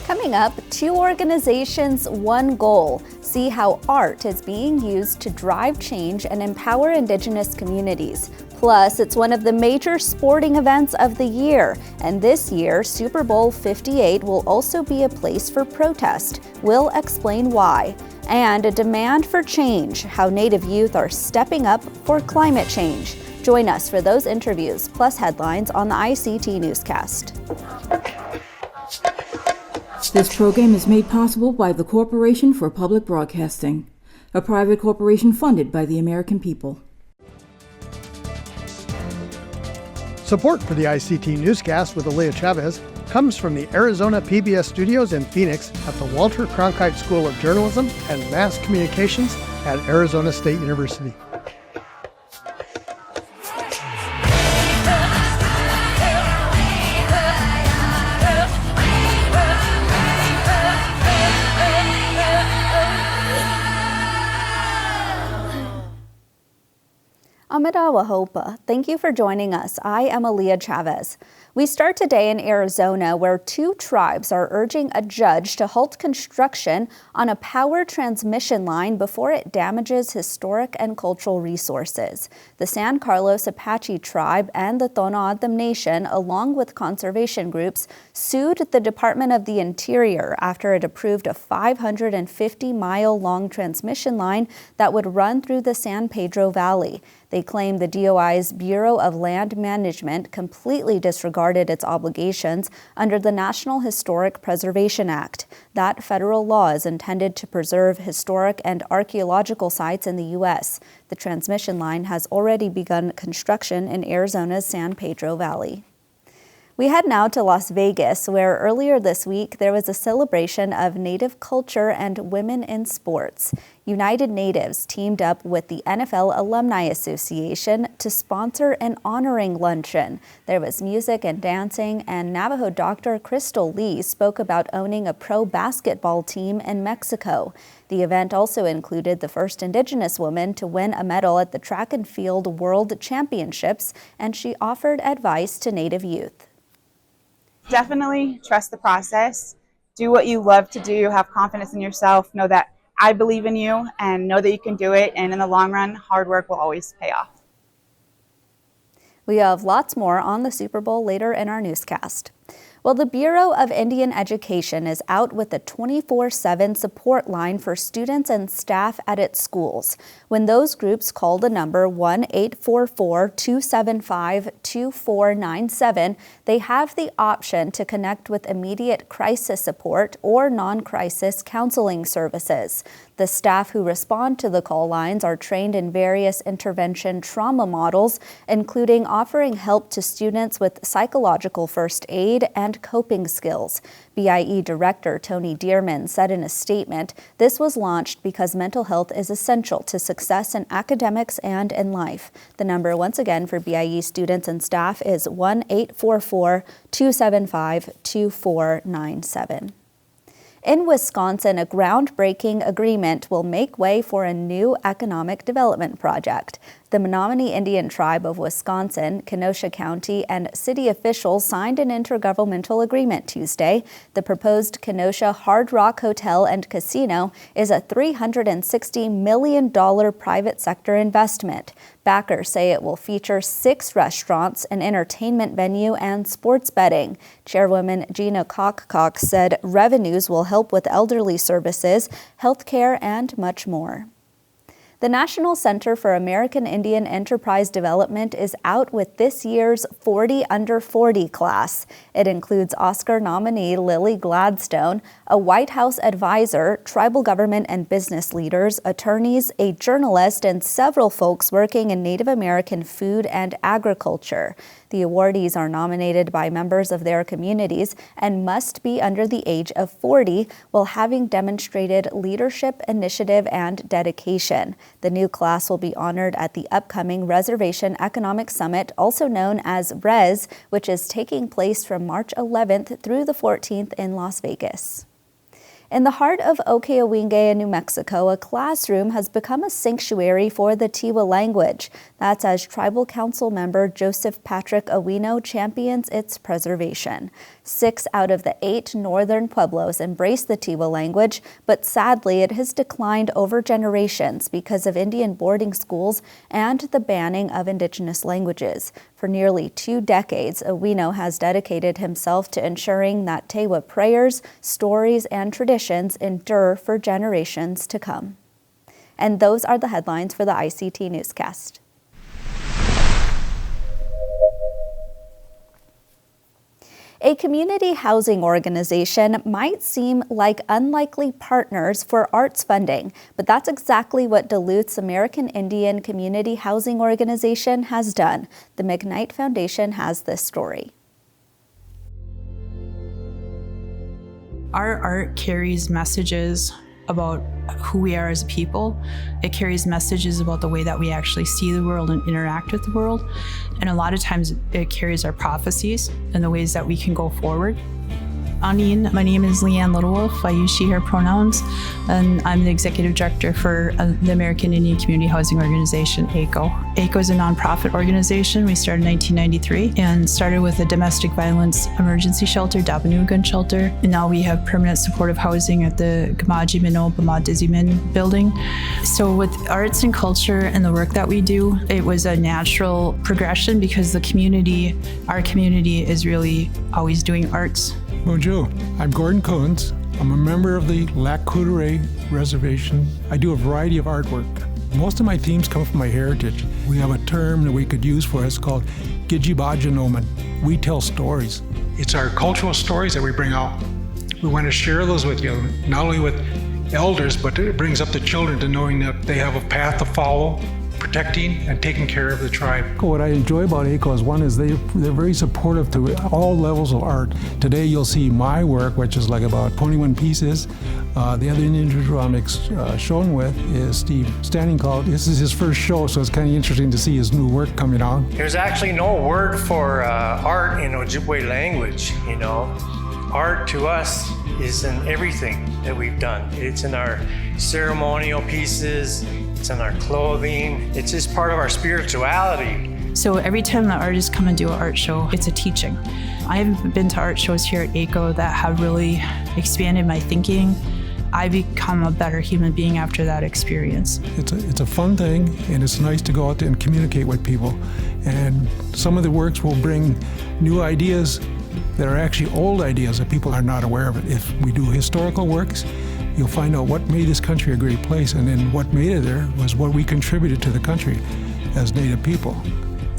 Coming up, two organizations, one goal. See how art is being used to drive change and empower Indigenous communities. Plus, it's one of the major sporting events of the year. And this year, Super Bowl LVIII will also be a place for protest. We'll explain why. And a demand for change, how Native youth are stepping up for climate change. Join us for those interviews, plus headlines on the ICT Newscast. This program is made possible by the Corporation for Public Broadcasting, a private corporation funded by the American people. Support for the ICT Newscast with Aaliyah Chavez comes from the Arizona PBS studios in Phoenix at the Walter Cronkite School of Journalism and Mass Communications at Arizona State University. Amida Wahopa, thank you for joining us. I am Aaliyah Chavez. We start today in Arizona, where two tribes are urging a judge to halt construction on a power transmission line before it damages historic and cultural resources. The San Carlos Apache tribe and the Tohono O'odham Nation, along with conservation groups, sued the Department of the Interior after it approved a 550-mile-long transmission line that would run through the San Pedro Valley. They claim the DOI's Bureau of Land Management completely disregarded its obligations under the National Historic Preservation Act. That federal law is intended to preserve historic and archaeological sites in the U.S. The transmission line has already begun construction in Arizona's San Pedro Valley. We head now to Las Vegas, where earlier this week there was a celebration of Native culture and women in sports. United Natives teamed up with the NFL Alumni Association to sponsor an honoring luncheon. There was music and dancing, and Navajo Dr. Crystal Lee spoke about owning a pro basketball team in Mexico. The event also included the first Indigenous woman to win a medal at the Track and Field World Championships, and she offered advice to Native youth. Definitely trust the process. Do what you love to do. Have confidence in yourself. Know that I believe in you and know that you can do it. And in the long run, hard work will always pay off. We have lots more on the Super Bowl later in our newscast. Well, the Bureau of Indian Education is out with a 24/7 support line for students and staff at its schools. When those groups call the number 1-844-275-2497, they have the option to connect with immediate crisis support or non-crisis counseling services. The staff who respond to the call lines are trained in various intervention trauma models, including offering help to students with psychological first aid and coping skills. BIE Director Tony Dearman said in a statement, this was launched because mental health is essential to success in academics and in life. The number once again for BIE students and staff is 1-844-275-2497. In Wisconsin, a groundbreaking agreement will make way for a new economic development project. The Menominee Indian Tribe of Wisconsin, Kenosha County, and city officials signed an intergovernmental agreement Tuesday. The proposed Kenosha Hard Rock Hotel and Casino is a $360 million private sector investment. Backers say it will feature 6 restaurants, an entertainment venue, and sports betting. Chairwoman Gina Cox said revenues will help with elderly services, health care, and much more. The National Center for American Indian Enterprise Development is out with this year's 40 Under 40 class. It includes Oscar nominee Lily Gladstone, a White House advisor, tribal government and business leaders, attorneys, a journalist, and several folks working in Native American food and agriculture. The awardees are nominated by members of their communities and must be under the age of 40 while having demonstrated leadership, initiative, and dedication. The new class will be honored at the upcoming Reservation Economic Summit, also known as RES, which is taking place from March 11th through the 14th in Las Vegas. In the heart of Okayowinge, New Mexico, a classroom has become a sanctuary for the Tiwa language. That's as Tribal Council member Joseph Patrick Awino champions its preservation. 6 out of the 8 northern pueblos embrace the Tiwa language, but sadly it has declined over generations because of Indian boarding schools and the banning of Indigenous languages. For nearly 2 decades, Awino has dedicated himself to ensuring that Tewa prayers, stories, and traditions endure for generations to come. And those are the headlines for the ICT Newscast. A community housing organization might seem like unlikely partners for arts funding, but that's exactly what Duluth's American Indian Community Housing Organization has done. The McKnight Foundation has this story. Our art carries messages about who we are as a people. It carries messages about the way that we actually see the world and interact with the world. And a lot of times it carries our prophecies and the ways that we can go forward. Anine, my name is Leanne Littlewolf. I use she, her pronouns, and I'm the executive director for the American Indian Community Housing Organization, AICO. AICO is a nonprofit organization. We started in 1993 and started with a domestic violence emergency shelter, Dabanu Gun Shelter, and now we have permanent supportive housing at the Gamaji Mino Bama Dizimin building. So with arts and culture and the work that we do, it was a natural progression because the community, our community, is really always doing arts. Bonjour, I'm Gordon Coons. I'm a member of the Lac Courte Oreille Reservation. I do a variety of artwork. Most of my themes come from my heritage. We have a term that we could use for it. It's called Gijibajanoman. We tell stories. It's our cultural stories that we bring out. We want to share those with you, not only with elders, but it brings up the children to knowing that they have a path to follow, protecting and taking care of the tribe. What I enjoy about AICO is one is they're very supportive to all levels of art. Today you'll see my work, which is like about 21 pieces. The other individual I'm shown with is Steve Standing Cloud. This is his first show, so it's kind of interesting to see his new work coming out. There's actually no word for art in Ojibwe language, you know. Art to us is in everything that we've done. It's in our ceremonial pieces, it's in our clothing, it's just part of our spirituality. So every time the artists come and do an art show, it's a teaching. I've been to art shows here at AICO that have really expanded my thinking. I become a better human being after that experience. It's a fun thing, and it's nice to go out there and communicate with people. And some of the works will bring new ideas that are actually old ideas that people are not aware of. If we do historical works, you'll find out what made this country a great place, and then what made it there was what we contributed to the country as Native people.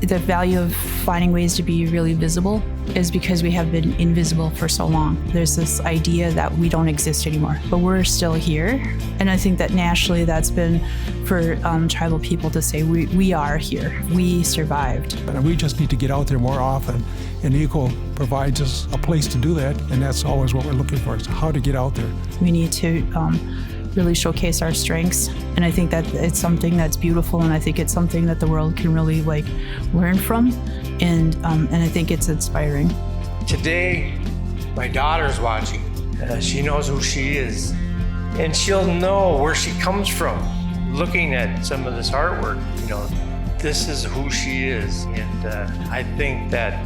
The value of finding ways to be really visible is because we have been invisible for so long. There's this idea that we don't exist anymore, but we're still here. And I think that nationally that's been for tribal people to say, we are here, we survived. And we just need to get out there more often, and AICO provides us a place to do that, and that's always what we're looking for, is how to get out there. We need to really showcase our strengths, and I think that it's something that's beautiful, and I think it's something that the world can really learn from, and I think it's inspiring. Today, my daughter's watching. She knows who she is, and she'll know where she comes from. Looking at some of this artwork, you know, this is who she is, and I think that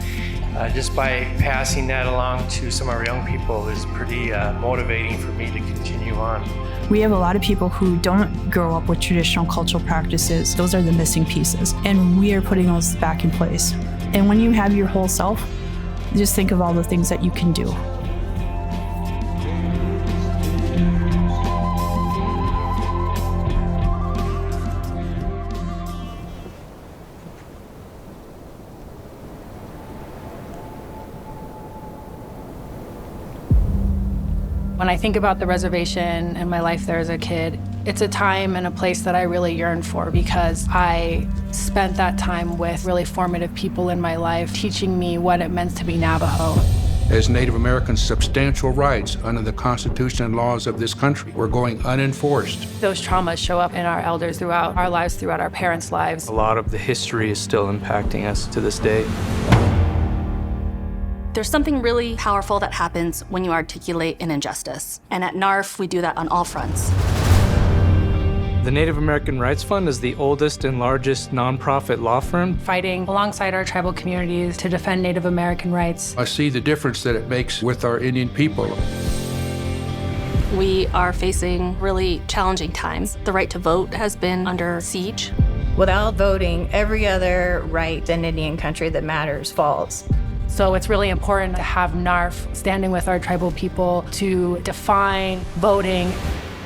just by passing that along to some of our young people is pretty motivating for me to continue on. We have a lot of people who don't grow up with traditional cultural practices. Those are the missing pieces, and we are putting those back in place. And when you have your whole self, just think of all the things that you can do. When I think about the reservation and my life there as a kid, it's a time and a place that I really yearn for because I spent that time with really formative people in my life teaching me what it meant to be Navajo. As Native Americans, substantial rights under the Constitution and laws of this country were going unenforced. Those traumas show up in our elders throughout our lives, throughout our parents' lives. A lot of the history is still impacting us to this day. There's something really powerful that happens when you articulate an injustice. And at NARF, we do that on all fronts. The Native American Rights Fund is the oldest and largest nonprofit law firm. Fighting alongside our tribal communities to defend Native American rights. I see the difference that it makes with our Indian people. We are facing really challenging times. The right to vote has been under siege. Without voting, every other right in Indian country that matters falls. So it's really important to have NARF standing with our tribal people to define voting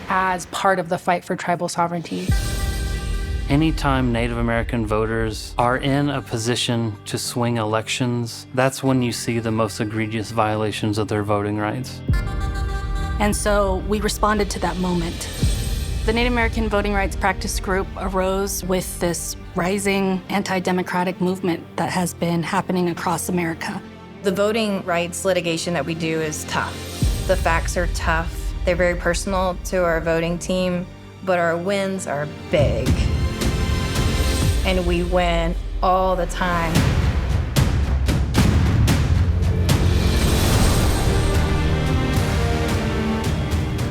as part of the fight for tribal sovereignty. Anytime Native American voters are in a position to swing elections, that's when you see the most egregious violations of their voting rights. And so we responded to that moment. The Native American Voting Rights Practice Group arose with this rising anti-democratic movement that has been happening across America. The voting rights litigation that we do is tough. The facts are tough. They're very personal to our voting team, but our wins are big. And we win all the time.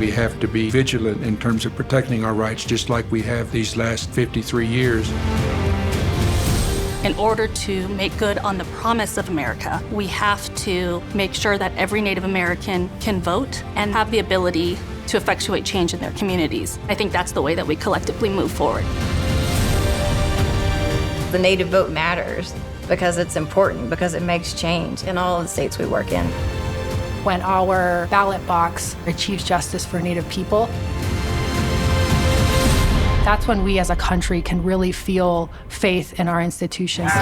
We have to be vigilant in terms of protecting our rights, just like we have these last 53 years. In order to make good on the promise of America, we have to make sure that every Native American can vote and have the ability to effectuate change in their communities. I think that's the way that we collectively move forward. The Native vote matters because it's important, because it makes change in all of the states we work in. When our ballot box achieves justice for Native people, that's when we as a country can really feel faith in our institutions.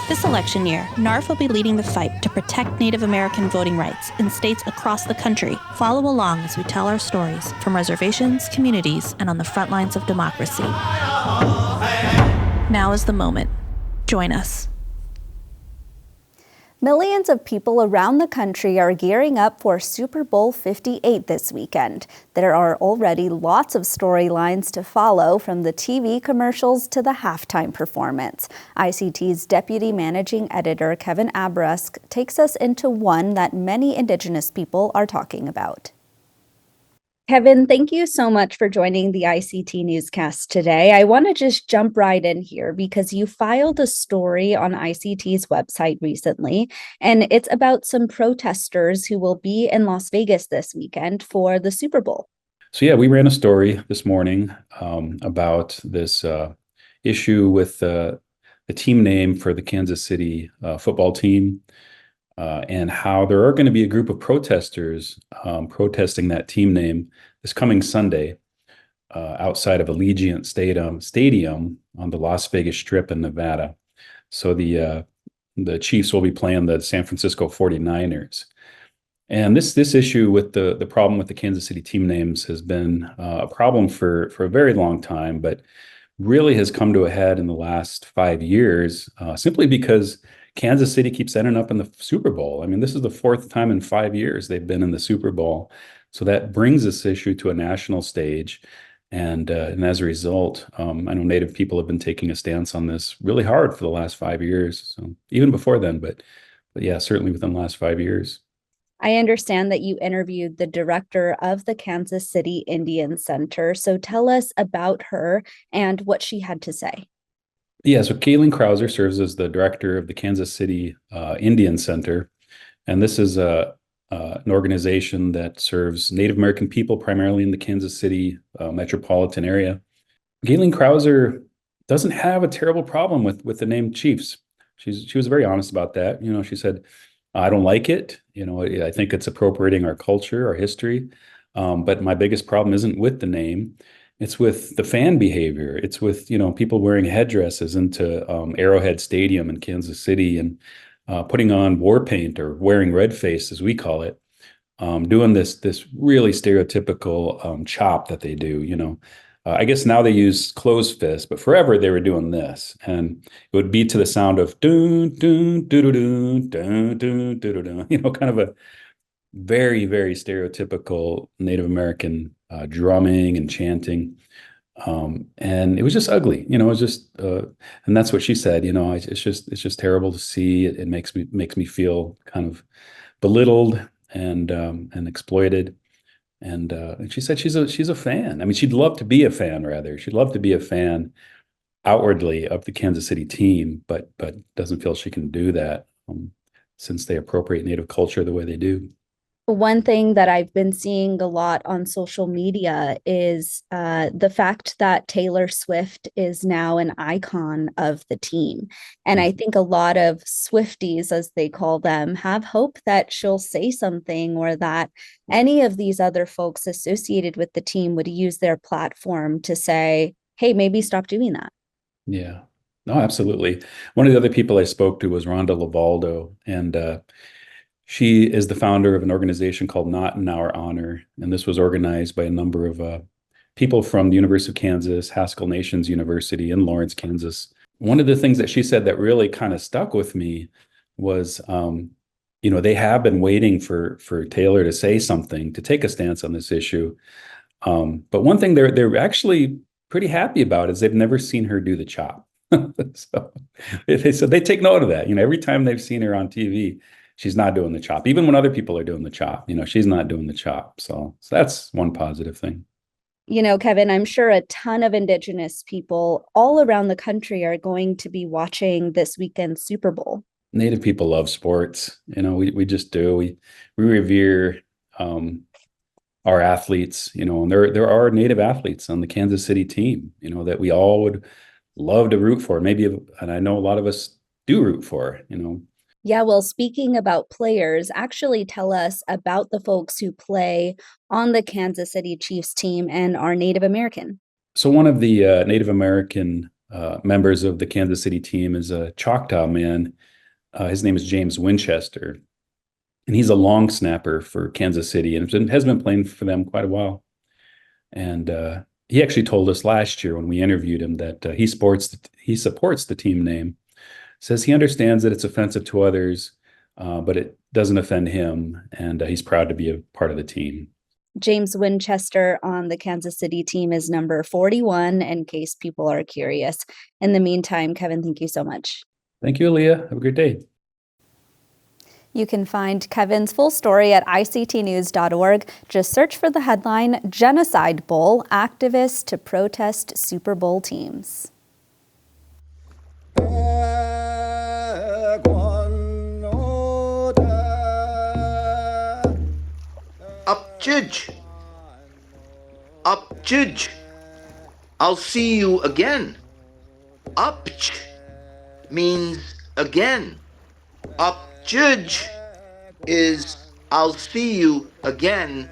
This election year, NARF will be leading the fight to protect Native American voting rights in states across the country. Follow along as we tell our stories from reservations, communities, and on the front lines of democracy. Now is the moment. Join us. Millions of people around the country are gearing up for Super Bowl LVIII this weekend. There are already lots of storylines to follow, from the TV commercials to the halftime performance. ICT's Deputy Managing Editor Kevin Abourezk takes us into one that many Indigenous people are talking about. Kevin, thank you so much for joining the ICT Newscast today. I want to just jump right in here because you filed a story on ICT's website recently, and it's about some protesters who will be in Las Vegas this weekend for the Super Bowl. So yeah, we ran a story this morning about this issue with the team name for the Kansas City football team. And how there are going to be a group of protesters protesting that team name this coming Sunday outside of Allegiant Stadium on the Las Vegas Strip in Nevada. So the Chiefs will be playing the San Francisco 49ers. And this issue with the problem with the Kansas City team names has been a problem for a very long time, but really has come to a head in the last 5 years simply because Kansas City keeps ending up in the Super Bowl. I mean, this is the fourth time in 5 years they've been in the Super Bowl. So that brings this issue to a national stage. And as a result, I know Native people have been taking a stance on this really hard for the last 5 years. So even before then, but yeah, certainly within the last 5 years. I understand that you interviewed the director of the Kansas City Indian Center. So tell us about her and what she had to say. Yeah, so Kayleen Krauser serves as the director of the Kansas City Indian Center. And this is an organization that serves Native American people primarily in the Kansas City metropolitan area. Kayleen Krauser doesn't have a terrible problem with the name Chiefs. She was very honest about that. You know, she said, I don't like it. You know, I think it's appropriating our culture, our history. But my biggest problem isn't with the name. It's with the fan behavior. It's with, you know, people wearing headdresses into Arrowhead Stadium in Kansas City and putting on war paint or wearing red face, as we call it, doing this really stereotypical chop that they do, you know. I guess now they use closed fist, but forever they were doing this. And it would be to the sound of dun, dun, dun, dun, dun, dun, dun, dun, dun, you know, kind of a very, very stereotypical Native American drumming and chanting. And it was just ugly, it was just, and that's what she said, it's just terrible to see. It makes me feel kind of belittled and exploited. And she said she's a fan. I mean, she'd love to be a fan, rather. She'd love to be a fan outwardly of the Kansas City team, but doesn't feel she can do that since they appropriate Native culture the way they do. One thing that I've been seeing a lot on social media is the fact that Taylor Swift is now an icon of the team. And I think a lot of Swifties, as they call them, have hope that she'll say something, or that any of these other folks associated with the team would use their platform to say, hey, maybe stop doing that. Yeah, no, absolutely. One of the other people I spoke to was Rhonda Lavaldo, and she is the founder of an organization called Not in Our Honor, and this was organized by a number of people from the University of Kansas, Haskell Nations University in Lawrence, Kansas. One of the things that she said that really kind of stuck with me was, they have been waiting for Taylor to say something, to take a stance on this issue. But one thing they're actually pretty happy about is they've never seen her do the chop. So they take note of that. Every time they've seen her on TV, she's not doing the chop. Even when other people are doing the chop, she's not doing the chop. So that's one positive thing. Kevin, I'm sure a ton of Indigenous people all around the country are going to be watching this weekend's Super Bowl. Native people love sports. We just do. We revere our athletes, and there are Native athletes on the Kansas City team, that we all would love to root for. Maybe, and I know a lot of us do root for, Yeah, well, speaking about players, actually tell us about the folks who play on the Kansas City Chiefs team and are Native American. So one of the Native American members of the Kansas City team is a Choctaw man. His name is James Winchester, and he's a long snapper for Kansas City and has been playing for them quite a while. And he actually told us last year when we interviewed him that he supports the team name. Says he understands that it's offensive to others, but it doesn't offend him, and he's proud to be a part of the team. James Winchester on the Kansas City team is number 41, in case people are curious. In the meantime, Kevin, thank you so much. Thank you, Aaliyah. Have a great day. You can find Kevin's full story at ictnews.org. Just search for the headline, Genocide Bowl, Activists to Protest Super Bowl Teams. Upchidge. Upchidge. I'll see you again. Upch means again. Upchidge is I'll see you again,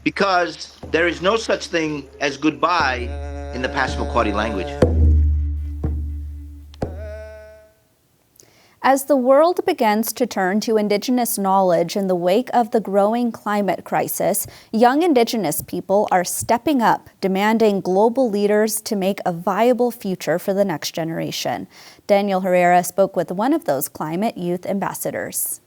because there is no such thing as goodbye in the Passamaquoddy language. As the world begins to turn to Indigenous knowledge in the wake of the growing climate crisis, young Indigenous people are stepping up, demanding global leaders to make a viable future for the next generation. Daniel Herrera spoke with one of those climate youth ambassadors.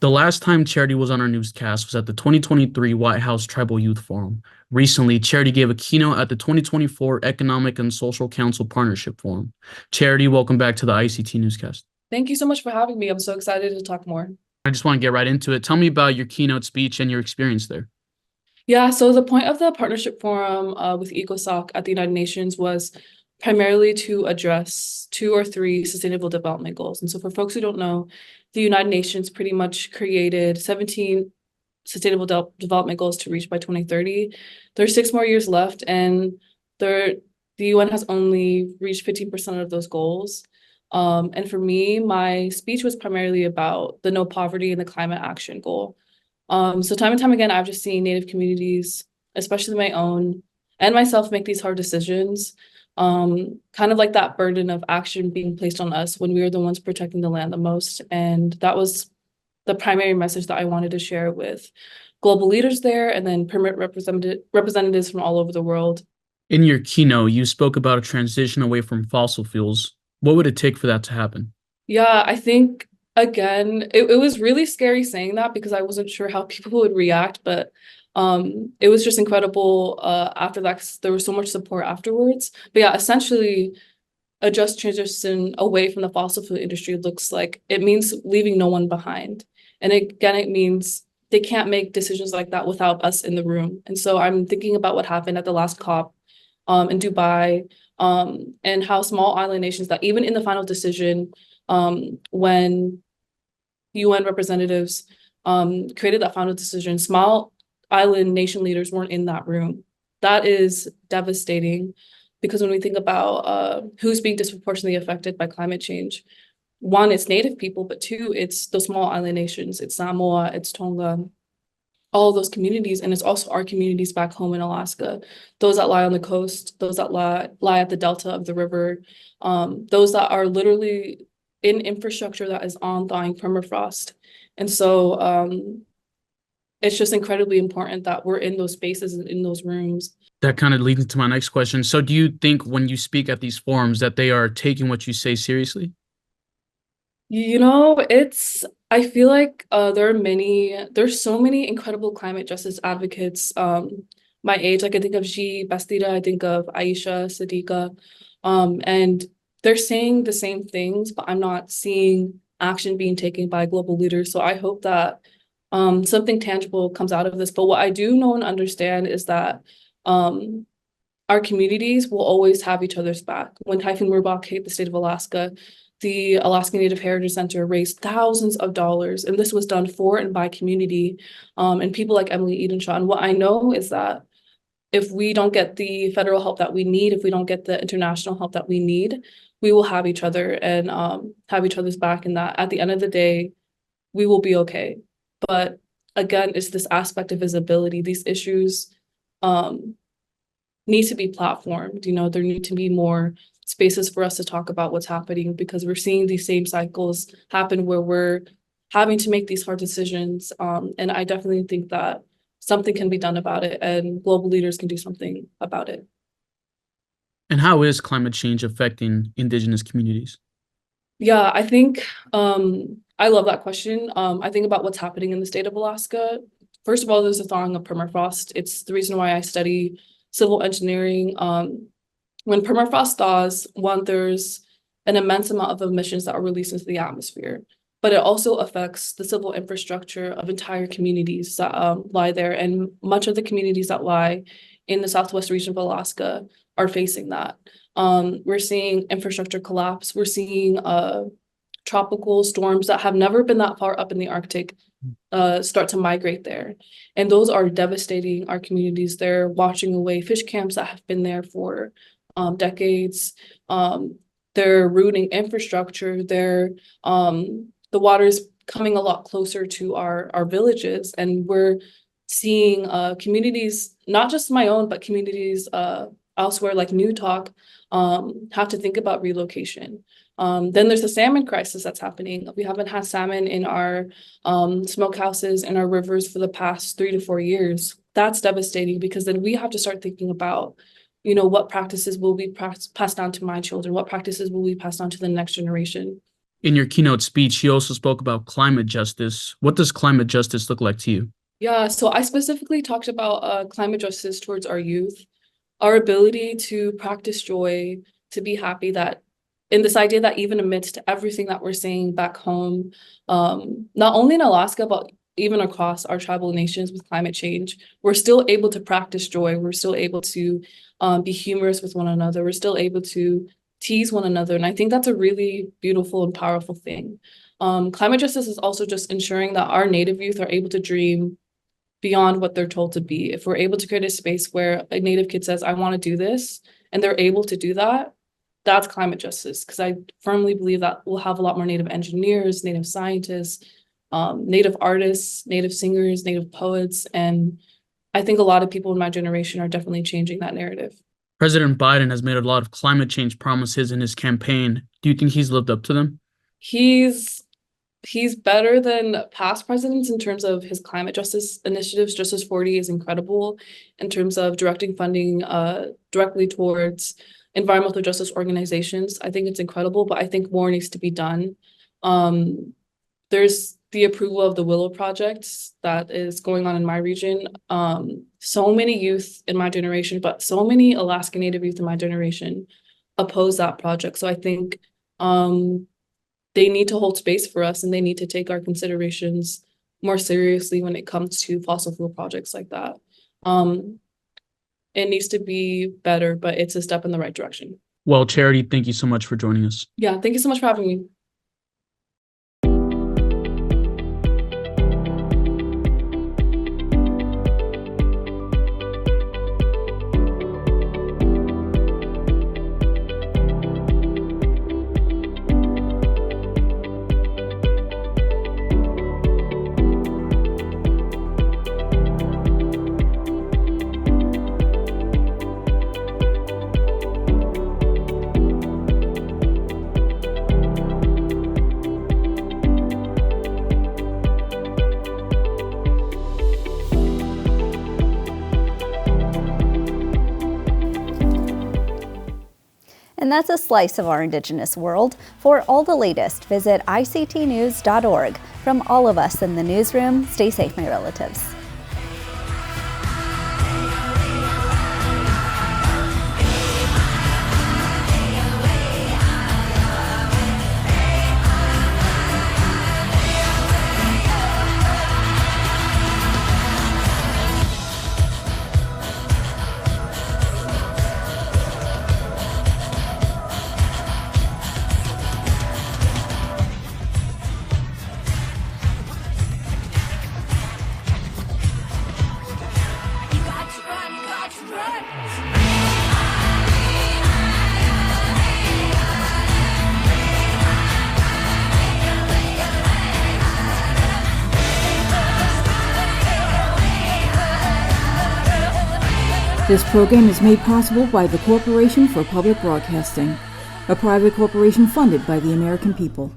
The last time Charitie was on our newscast was at the 2023 White House Tribal Youth Forum. Recently, Charitie gave a keynote at the 2024 Economic and Social Council Partnership Forum. Charitie, welcome back to the ICT Newscast. Thank you so much for having me. I'm so excited to talk more. I just want to get right into it. Tell me about your keynote speech and your experience there. Yeah, so the point of the partnership forum with ECOSOC at the United Nations was primarily to address 2 or 3 sustainable development goals. And so for folks who don't know, the United Nations pretty much created 17 sustainable development goals to reach by 2030. There's 6 more years left, and the UN has only reached 15% of those goals. And for me, my speech was primarily about the no poverty and the climate action goal. So time and time again, I've just seen Native communities, especially my own and myself, make these hard decisions, kind of like that burden of action being placed on us when we were the ones protecting the land the most. And that was the primary message that I wanted to share with global leaders there, and then permit representatives from all over the world. In your keynote, you spoke about a transition away from fossil fuels. What would it take for that to happen? Yeah, I think, again, it was really scary saying that because I wasn't sure how people would react. But It was just incredible after that, 'cause there was so much support afterwards. But yeah, essentially, a just transition away from the fossil fuel industry looks like it means leaving no one behind. And again, it means they can't make decisions like that without us in the room. And so I'm thinking about what happened at the last COP in Dubai, and how small island nations that even in the final decision, when UN representatives created that final decision, small island nation leaders weren't in that room. That is devastating, because when we think about who's being disproportionately affected by climate change, one, it's Native people, but two, it's the small island nations. It's Samoa, it's Tonga, all of those communities, and it's also our communities back home in Alaska, those that lie on the coast, those that lie at the delta of the river, those that are literally in infrastructure that is on thawing permafrost. And so it's just incredibly important that we're in those spaces and in those rooms. That kind of leads into my next question. So do you think when you speak at these forums that they are taking what you say seriously? I feel like there's so many incredible climate justice advocates my age. Like I think of G. Bastida, I think of Aisha, Sadiqa, and they're saying the same things, but I'm not seeing action being taken by global leaders. So I hope that something tangible comes out of this. But what I do know and understand is that our communities will always have each other's back. When Typhoon Murbach hit the state of Alaska, the Alaska Native Heritage Center raised thousands of dollars, and this was done for and by community and people like Emily Edenshaw. And what I know is that if we don't get the federal help that we need, if we don't get the international help that we need, we will have each other and have each other's back, and that at the end of the day, we will be okay. But again, it's this aspect of visibility. These issues need to be platformed. There need to be more spaces for us to talk about what's happening, because we're seeing these same cycles happen where we're having to make these hard decisions. And I definitely think that something can be done about it, and global leaders can do something about it. And how is climate change affecting Indigenous communities? Yeah, I think I love that question. I think about what's happening in the state of Alaska. First of all, there's a thawing of permafrost. It's the reason why I study civil engineering. When permafrost thaws, one, there's an immense amount of emissions that are released into the atmosphere, but it also affects the civil infrastructure of entire communities that lie there. And much of the communities that lie in the southwest region of Alaska are facing that. We're seeing infrastructure collapse. We're seeing tropical storms that have never been that far up in the Arctic start to migrate there. And those are devastating our communities. They're washing away fish camps that have been there for decades. They're rooting infrastructure. The water's coming a lot closer to our villages, and we're seeing communities, not just my own, but communities elsewhere like New Talk, have to think about relocation. Then there's the salmon crisis that's happening. We haven't had salmon in our smokehouses and our rivers for the past 3 to 4 years. That's devastating, because then we have to start thinking about, what practices will be passed down to my children? What practices will be passed on to the next generation? In your keynote speech, you also spoke about climate justice. What does climate justice look like to you? Yeah, so I specifically talked about climate justice towards our youth, our ability to practice joy, to be happy, that in this idea that even amidst everything that we're seeing back home, not only in Alaska, but even across our tribal nations with climate change, we're still able to practice joy. We're still able to be humorous with one another. We're still able to tease one another. And I think that's a really beautiful and powerful thing. Climate justice is also just ensuring that our Native youth are able to dream beyond what they're told to be. If we're able to create a space where a Native kid says, I want to do this, and they're able to do that, that's climate justice. Because I firmly believe that we'll have a lot more Native engineers, Native scientists, Native artists, Native singers, Native poets. And I think a lot of people in my generation are definitely changing that narrative. President Biden has made a lot of climate change promises in his campaign. Do you think he's lived up to them? He's better than past presidents in terms of his climate justice initiatives. Justice 40 is incredible in terms of directing funding directly towards environmental justice organizations. I think it's incredible, but I think more needs to be done. There's the approval of the Willow project that is going on in my region. So many youth in my generation, but so many Alaska Native youth in my generation oppose that project. So I think they need to hold space for us, and they need to take our considerations more seriously when it comes to fossil fuel projects like that. It needs to be better, but it's a step in the right direction. Well, Charitie, thank you so much for joining us. Yeah, thank you so much for having me. And that's a slice of our Indigenous world. For all the latest, visit ictnews.org. From all of us in the newsroom, stay safe, my relatives. This program is made possible by the Corporation for Public Broadcasting, a private corporation funded by the American people.